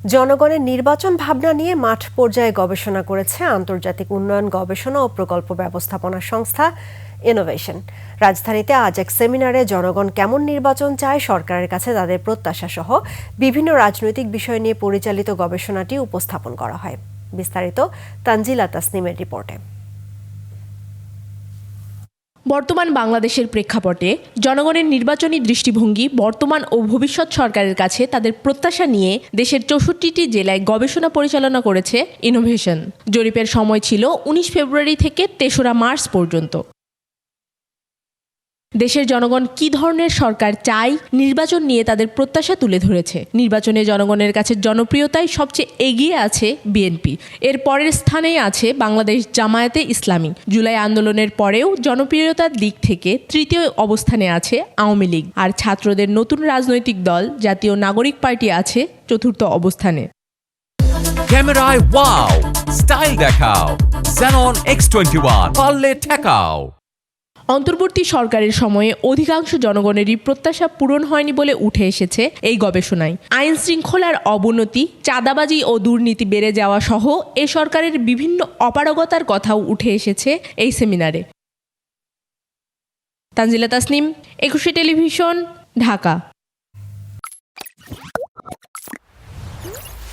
জনগণের নির্বাচন ভাবনা নিয়ে মাঠ পর্যায়ে গবেষণা করেছে আন্তর্জাতিক উন্নয়ন গবেষণা ও প্রকল্প ব্যবস্থাপনা সংস্থা ইনোভেশন। রাজধানীতে আজ এক সেমিনারে জনগণ কেমন নির্বাচন চায়, সরকারের কাছে তাদের প্রত্যাশা সহ বিভিন্ন রাজনৈতিক বিষয় নিয়ে পরিচালিত গবেষণাটি উপস্থাপন করা হয়। বিস্তারিত তানজিলা তাসনিমের রিপোর্টে। বর্তমান বাংলাদেশের প্রেক্ষাপটে জনগণের নির্বাচনী দৃষ্টিভঙ্গি বর্তমান ও ভবিষ্যৎ সরকারের কাছে তাদের প্রত্যাশা নিয়ে দেশের ৬৪টি জেলায় গবেষণা পরিচালনা করেছে ইনোভেশন। জরিপের সময় ছিল ১৯ ফেব্রুয়ারি থেকে ৩রা মার্চ পর্যন্ত। দেশের জনগণ কী ধরনের সরকার চায়, নির্বাচন নিয়ে তাদের প্রত্যাশা তুলে ধরেছে। নির্বাচনে জনগণের কাছে জনপ্রিয়তায় সবচেয়ে এগিয়ে আছে বিএনপি। এর পরের স্থানেই আছে বাংলাদেশ জামায়াতে ইসলামী। জুলাই আন্দোলনের পরেও জনপ্রিয়তার দিক থেকে তৃতীয় অবস্থানে আছে আওয়ামী লীগ। আর ছাত্রদের নতুন রাজনৈতিক দল জাতীয় নাগরিক পার্টি আছে চতুর্থ অবস্থানে। ক্যামেরায় ওয়াও, স্টাইল দেখাও, Xenon X21 পারলে ঠেকাও। অন্তর্বর্তী সরকারের সময়ে অধিকাংশ জনগণেরই প্রত্যাশা পূরণ হয়নি বলে উঠে এসেছে এই গবেষণায়। আইন শৃঙ্খলার অবনতি, চাঁদাবাজি ও দুর্নীতি বেড়ে যাওয়া সহ এ সরকারের বিভিন্ন অপারগতার কথাও উঠে এসেছে এই সেমিনারে। তানজিলা তাসনিম, ২১ টেলিভিশন, ঢাকা।